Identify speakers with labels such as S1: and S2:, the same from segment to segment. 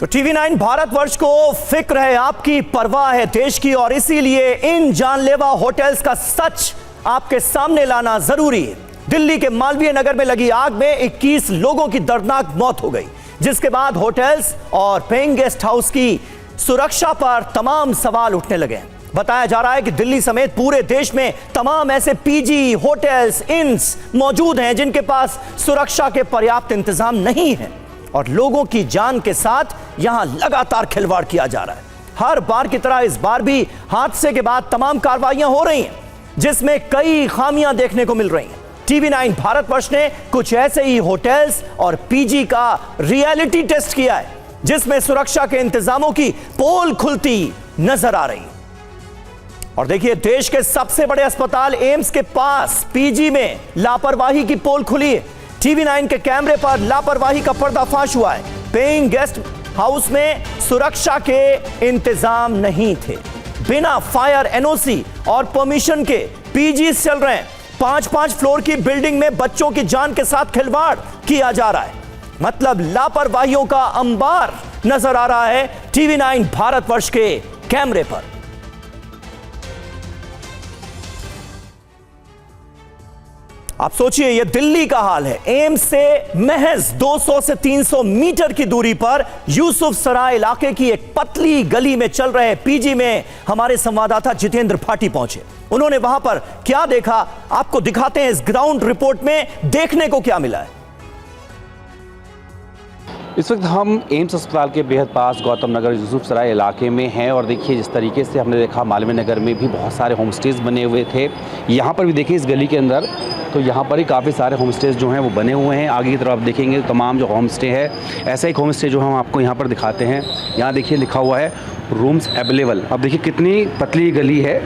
S1: तो टीवी 9 भारतवर्ष को फिक्र है आपकी, परवाह है देश की, और इसीलिए इन जानलेवा होटल्स का सच आपके सामने लाना जरूरी है। दिल्ली के मालवीय नगर में लगी आग में 21 लोगों की दर्दनाक मौत हो गई, जिसके बाद होटल्स और पेइंग गेस्ट हाउस की सुरक्षा पर तमाम सवाल उठने लगे। बताया जा रहा है कि दिल्ली समेत पूरे देश में तमाम ऐसे पीजी, होटल्स, इन्स मौजूद हैं जिनके पास सुरक्षा के पर्याप्त इंतजाम नहीं है, और लोगों की जान के साथ यहां लगातार खिलवाड़ किया जा रहा है। हर बार की तरह इस बार भी हादसे के बाद तमाम कार्रवाइयां हो रही हैं, जिसमें कई खामियां देखने को मिल रही हैं। टीवी 9 भारतवर्ष ने कुछ ऐसे ही होटल्स और पीजी का रियलिटी टेस्ट किया है, जिसमें सुरक्षा के इंतजामों की पोल खुलती नजर आ रही है। और देखिए, देश के सबसे बड़े अस्पताल एम्स के पास पीजी में लापरवाही की पोल खुली है। टीवी 9 के कैमरे पर लापरवाही का पर्दाफाश हुआ है। पेइंग गेस्ट हाउस में सुरक्षा के इंतजाम नहीं थे। बिना फायर एनओसी और परमिशन के पीजी चल रहे हैं। 5-5 फ्लोर की बिल्डिंग में बच्चों की जान के साथ खिलवाड़ किया जा रहा है। मतलब लापरवाहियों का अंबार नजर आ रहा है टीवी 9 भारतवर्ष के कैमरे पर। आप सोचिए, यह दिल्ली का हाल है। एम्स से महज 200 से 300 मीटर की दूरी पर यूसुफ सराय इलाके की एक पतली गली में चल रहे पीजी में हमारे संवाददाता जितेंद्र भाटी पहुंचे। उन्होंने वहां पर क्या देखा, आपको दिखाते हैं इस ग्राउंड रिपोर्ट में देखने को क्या मिला है।
S2: इस वक्त हम एम्स अस्पताल के बेहद पास गौतम नगर यूसुफ सराय इलाके में हैं, और देखिए जिस तरीके से हमने देखा मालवीय नगर में भी बहुत सारे होम स्टेज बने हुए थे। यहाँ पर भी देखिए इस गली के अंदर, तो यहाँ पर ही काफ़ी सारे होम स्टेज जो हैं वो बने हुए हैं। आगे की तरफ आप देखेंगे तमाम जो होम स्टे है, ऐसा एक होम स्टे जो हम आपको यहाँ पर दिखाते हैं। यहाँ देखिए लिखा हुआ है रूम्स अवेलेबल। अब देखिए कितनी पतली गली है,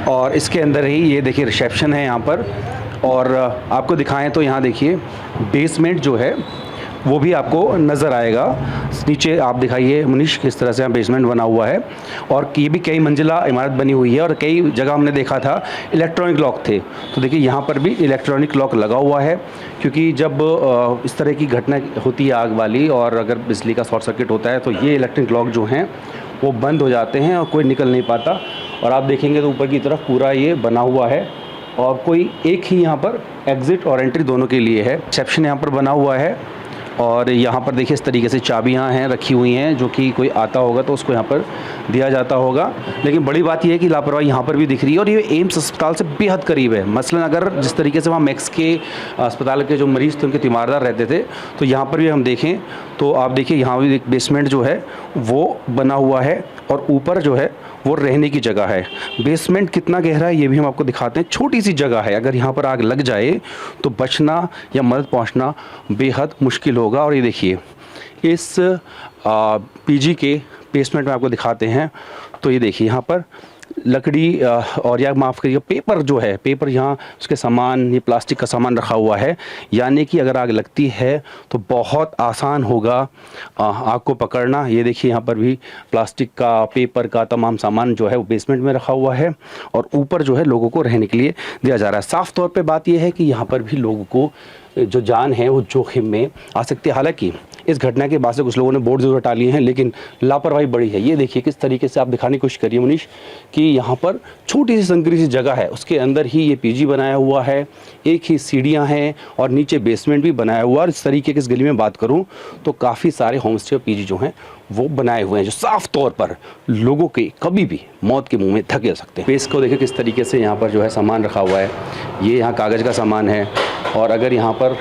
S2: और इसके अंदर ही ये देखिए रिसेप्शन है यहाँ पर। और आपको दिखाएँ तो यहाँ देखिए बेसमेंट जो है वो भी आपको नज़र आएगा। नीचे आप दिखाइए मुनीश, किस तरह से यहाँ बेसमेंट बना हुआ है, और ये भी कई मंजिला इमारत बनी हुई है। और कई जगह हमने देखा था इलेक्ट्रॉनिक लॉक थे, तो देखिए यहाँ पर भी इलेक्ट्रॉनिक लॉक लगा हुआ है, क्योंकि जब इस तरह की घटना होती है आग वाली, और अगर बिजली का शॉर्ट सर्किट होता है, तो ये इलेक्ट्रॉनिक लॉक जो हैं वो बंद हो जाते हैं और कोई निकल नहीं पाता। और आप देखेंगे तो ऊपर की तरफ पूरा ये बना हुआ है, और कोई एक ही यहाँ पर एग्ज़िट और एंट्री दोनों के लिए है। रिसेप्शन यहाँ पर बना हुआ है, और यहाँ पर देखिए इस तरीके से चाबियाँ हैं रखी हुई हैं, जो कि कोई आता होगा तो उसको यहाँ पर दिया जाता होगा। लेकिन बड़ी बात यह है कि लापरवाही यहाँ पर भी दिख रही है, और ये एम्स अस्पताल से बेहद करीब है। मसलन अगर जिस तरीके से वहाँ मैक्स के अस्पताल के जो मरीज़ थे उनके तीमारदार रहते थे, तो यहाँ पर भी हम देखें तो आप देखिए यहाँ भी एक बेसमेंट जो है वो बना हुआ है, और ऊपर जो है वो रहने की जगह है। बेसमेंट कितना गहरा है ये भी हम आपको दिखाते हैं। छोटी सी जगह है, अगर यहाँ पर आग लग जाए तो बचना या मदद पहुँचना बेहद मुश्किल होगा। और ये देखिए इस पीजी के बेसमेंट में आपको दिखाते हैं, तो ये देखिए यहाँ पर लकड़ी और या माफ़ करिए पेपर जो है, पेपर यहाँ उसके सामान, ये प्लास्टिक का सामान रखा हुआ है, यानी कि अगर आग लगती है तो बहुत आसान होगा आग को पकड़ना। ये देखिए यहाँ पर भी प्लास्टिक का, पेपर का तमाम सामान जो है वो बेसमेंट में रखा हुआ है, और ऊपर जो है लोगों को रहने के लिए दिया जा रहा है। साफ़ तौर पे बात यह है कि यहाँ पर भी लोगों को जो जान है वो जोखिम में आ सकती है। हालांकि इस घटना के बाद से कुछ लोगों ने बोर्ड जरूर हटा लिए हैं, लेकिन लापरवाही बड़ी है। ये देखिए किस तरीके से आप दिखाने की कोशिश करिए मुनीश, कि यहाँ पर छोटी सी संकरी सी जगह है, उसके अंदर ही ये पीजी बनाया हुआ है, एक ही सीढ़ियाँ हैं, और नीचे बेसमेंट भी बनाया हुआ है। और इस तरीके की इस गली में बात करूँ तो काफ़ी सारे होम स्टे और पीजी जो हैं वो बनाए हुए हैं, जो साफ़ तौर पर लोगों के कभी भी मौत के मुँह में धकेल सकते हैं। पेस को देखिए किस तरीके से यहाँ पर जो है सामान रखा हुआ है। ये यहाँ कागज़ का सामान है, और अगर यहाँ पर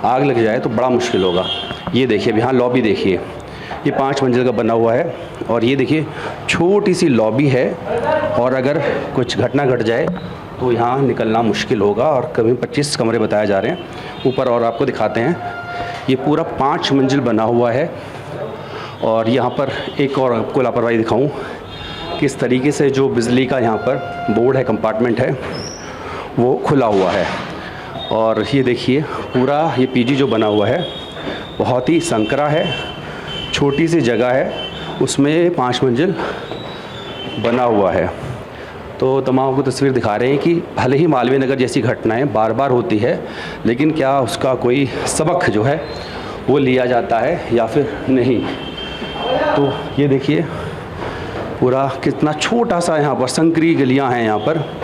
S2: आग लग जाए तो बड़ा मुश्किल होगा। ये देखिए यहाँ लॉबी देखिए, ये 5 मंजिल का बना हुआ है, और ये देखिए छोटी सी लॉबी है, और अगर कुछ घटना घट जाए तो यहाँ निकलना मुश्किल होगा। और कभी 25 कमरे बताए जा रहे हैं ऊपर, और आपको दिखाते हैं ये पूरा 5 मंजिल बना हुआ है। और यहाँ पर एक और आपको लापरवाही दिखाऊँ, किस तरीके से जो बिजली का यहाँ पर बोर्ड है, कंपार्टमेंट है, वो खुला हुआ है। और ये देखिए पूरा ये पीजी जो बना हुआ है बहुत ही संकरा है, छोटी सी जगह है, उसमें 5 मंजिल बना हुआ है। तो तमाम को तस्वीर दिखा रहे हैं कि भले ही मालवीय नगर जैसी घटनाएं बार बार होती है, लेकिन क्या उसका कोई सबक जो है वो लिया जाता है या फिर नहीं। तो ये देखिए पूरा कितना छोटा सा यहाँ पर संकरी गलियाँ हैं यहाँ पर।